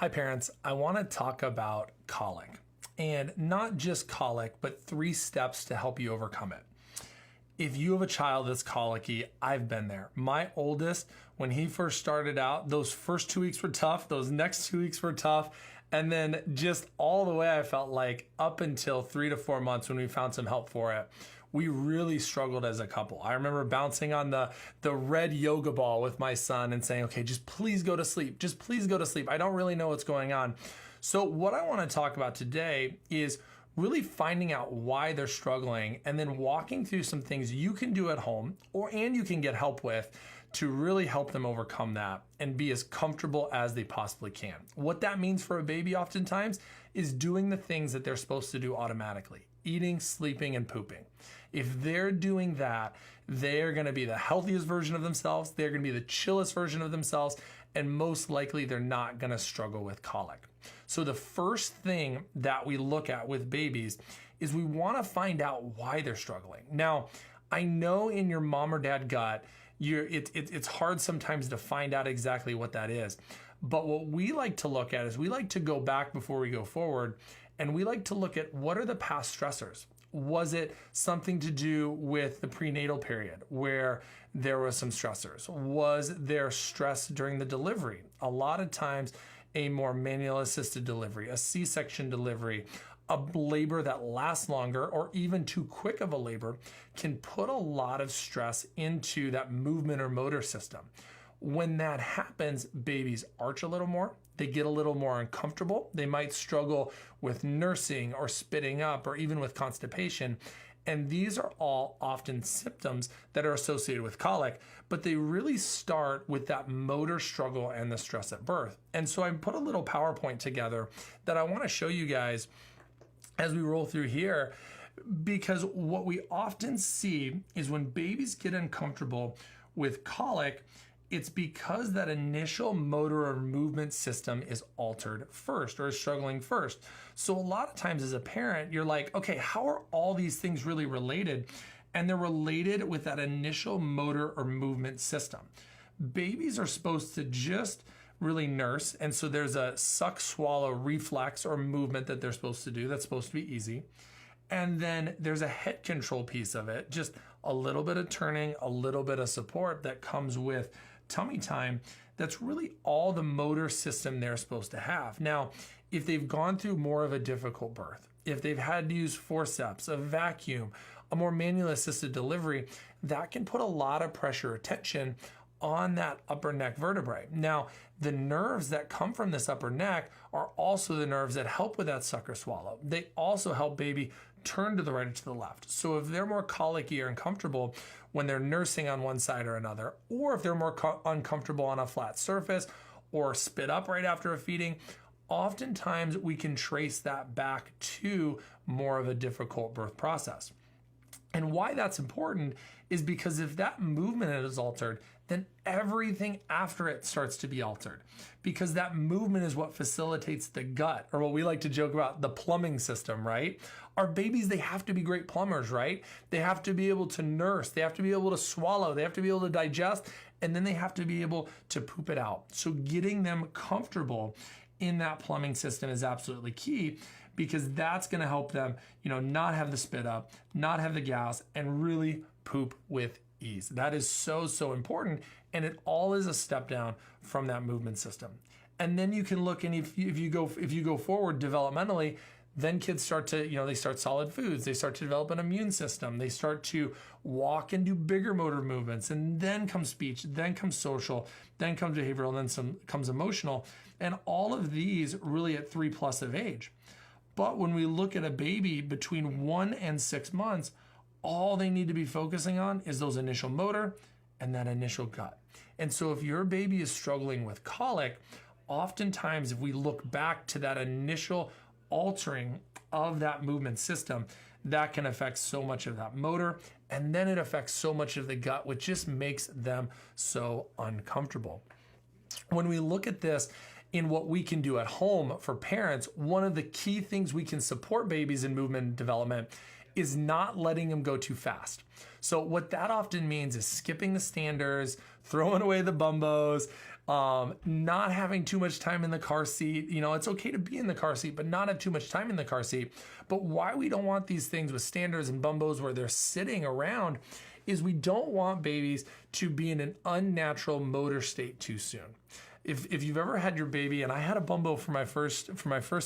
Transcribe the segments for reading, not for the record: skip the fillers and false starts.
Hi parents, I want to talk about colic, and not just colic, but 3 steps to help you overcome it. If you have a child that's colicky, I've been there. My oldest, when he first started out, those first 2 weeks were tough, those next 2 weeks were tough, and then just all the way I felt like up until 3 to 4 months when we found some help for it, we really struggled as a couple. I remember bouncing on the red yoga ball with my son and saying, okay, just please go to sleep. Just please go to sleep. I don't really know what's going on. So what I want to talk about today is really finding out why they're struggling and then walking through some things you can do at home and you can get help with to really help them overcome that and be as comfortable as they possibly can. What that means for a baby oftentimes is doing the things that they're supposed to do automatically. Eating, sleeping, and pooping. If they're doing that, they're going to be the healthiest version of themselves, they're going to be the chillest version of themselves, and most likely they're not going to struggle with colic. So the first thing that we look at with babies is we want to find out why they're struggling. Now, I know in your mom or dad gut, it's hard sometimes to find out exactly what that is. But what we like to look at is we like to go back before we go forward, and we like to look at what are the past stressors. Was it something to do with the prenatal period where there was some stressors? Was there stress during the delivery? A lot of times a more manual assisted delivery, a C-section delivery, a labor that lasts longer, or even too quick of a labor can put a lot of stress into that movement or motor system. When that happens, babies arch a little more, they get a little more uncomfortable, they might struggle with nursing or spitting up or even with constipation. And these are all often symptoms that are associated with colic, but they really start with that motor struggle and the stress at birth. And so I put a little PowerPoint together that I want to show you guys as we roll through here, because what we often see is when babies get uncomfortable with colic, it's because that initial motor or movement system is altered first or is struggling first. So a lot of times as a parent, you're like, okay, how are all these things really related? And they're related with that initial motor or movement system. Babies are supposed to just really nurse. And so there's a suck swallow reflex or movement that they're supposed to do. That's supposed to be easy. And then there's a head control piece of it, just a little bit of turning, a little bit of support that comes with tummy time. That's really all the motor system they're supposed to have. Now, if they've gone through more of a difficult birth, if they've had to use forceps, a vacuum, a more manual assisted delivery, that can put a lot of pressure or tension on that upper neck vertebrae. Now, the nerves that come from this upper neck are also the nerves that help with that suck or swallow. They also help baby turn to the right or to the left. So if they're more colicky or uncomfortable when they're nursing on one side or another, or if they're more uncomfortable on a flat surface or spit up right after a feeding, oftentimes we can trace that back to more of a difficult birth process. And why that's important is because if that movement is altered, then everything after it starts to be altered. Because that movement is what facilitates the gut, or what we like to joke about, the plumbing system, right? Our babies, they have to be great plumbers, right? They have to be able to nurse, they have to be able to swallow, they have to be able to digest, and then they have to be able to poop it out. So getting them comfortable in that plumbing system is absolutely key, because that's going to help them, not have the spit up, not have the gas, and really poop with ease. That is so, so important. And it all is a step down from that movement system. And then you can look, and if you go forward developmentally, then kids start to, they start solid foods. They start to develop an immune system. They start to walk and do bigger motor movements. And then comes speech, then comes social, then comes behavioral, and then comes emotional. And all of these really at 3+ of age. But when we look at a baby between 1 and 6 months, all they need to be focusing on is those initial motor and that initial gut. And so if your baby is struggling with colic, oftentimes if we look back to that initial altering of that movement system, that can affect so much of that motor, and then it affects so much of the gut, which just makes them so uncomfortable. When we look at this in what we can do at home for parents, one of the key things we can support babies in movement and development is not letting them go too fast. So what that often means is skipping the standers, throwing away the bumbos, not having too much time in the car seat. You know, it's okay to be in the car seat, but not have too much time in the car seat. But why we don't want these things with standards and bumbos where they're sitting around is we don't want babies to be in an unnatural motor state too soon. If you've ever had your baby, and I had a bumbo for my first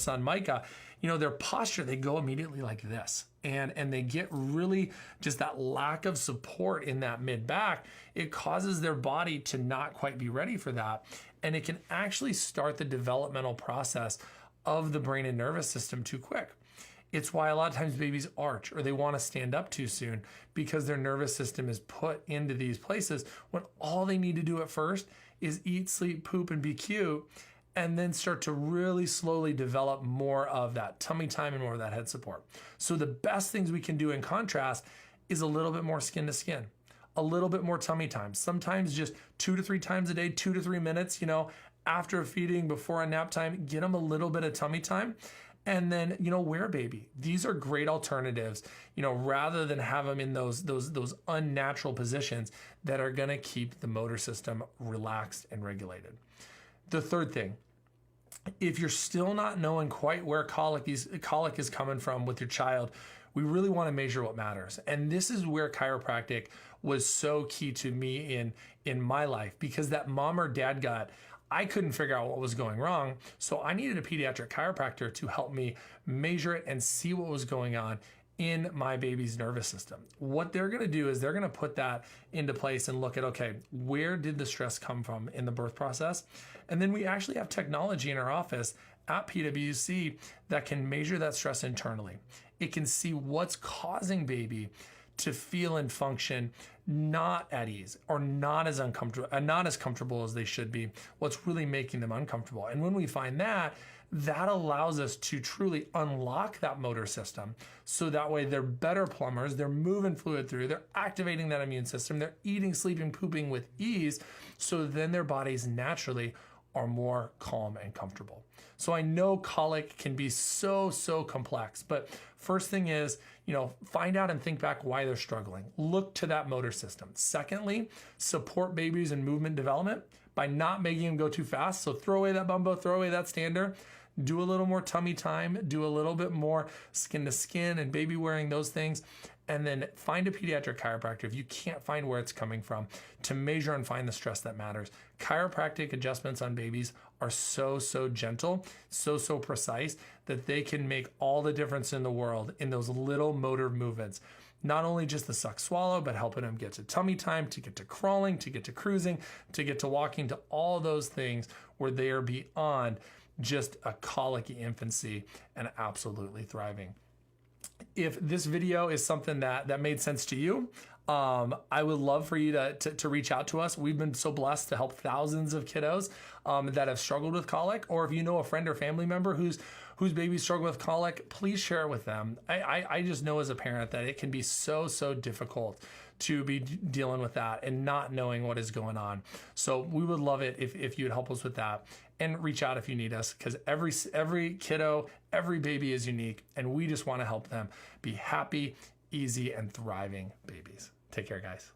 son, Micah, you know, their posture, they go immediately like this. And they get really just that lack of support in that mid back. It causes their body to not quite be ready for that. And it can actually start the developmental process of the brain and nervous system too quick. It's why a lot of times babies arch or they want to stand up too soon because their nervous system is put into these places when all they need to do at first is eat, sleep, poop, and be cute, and then start to really slowly develop more of that tummy time and more of that head support. So the best things we can do in contrast is a little bit more skin to skin, a little bit more tummy time, sometimes just 2 to 3 times a day, 2 to 3 minutes, you know, after feeding, before a nap time, get them a little bit of tummy time. And then, you know, wear baby. These are great alternatives, you know, rather than have them in those unnatural positions that are going to keep the motor system relaxed and regulated. The third thing, if you're still not knowing quite where colic is coming from with your child, we really want to measure what matters. And this is where chiropractic was so key to me in my life, because that mom or dad gut, I couldn't figure out what was going wrong. So I needed a pediatric chiropractor to help me measure it and see what was going on in my baby's nervous system. What they're going to do is they're going to put that into place and look at, okay, where did the stress come from in the birth process? And then we actually have technology in our office at PwC that can measure that stress internally. It can see what's causing baby to feel and function not at ease or not as uncomfortable, not as comfortable as they should be, what's really making them uncomfortable. And when we find that, that allows us to truly unlock that motor system. So that way they're better plumbers, they're moving fluid through, they're activating that immune system, they're eating, sleeping, pooping with ease. So then their bodies naturally are more calm and comfortable. So I know colic can be so complex, but first thing is, you know, find out and think back why they're struggling. Look to that motor system. Secondly, support babies in movement development by not making them go too fast. So throw away that bumbo, throw away that stander, do a little more tummy time, do a little bit more skin to skin and baby wearing, those things. And then find a pediatric chiropractor if you can't find where it's coming from to measure and find the stress that matters. Chiropractic adjustments on babies are so gentle, so precise that they can make all the difference in the world in those little motor movements. Not only just the suck swallow, but helping them get to tummy time, to get to crawling, to get to cruising, to get to walking, to all those things where they are beyond just a colicky infancy and absolutely thriving. If this video is something that made sense to you, I would love for you to reach out to us. We've been so blessed to help thousands of kiddos that have struggled with colic. Or if you know a friend or family member whose babies struggle with colic, please share it with them. I just know as a parent that it can be so difficult to be dealing with that and not knowing what is going on. So we would love it if you would help us with that, and reach out if you need us, because every kiddo, every baby is unique, and we just want to help them be happy, easy, and thriving babies. Take care, guys.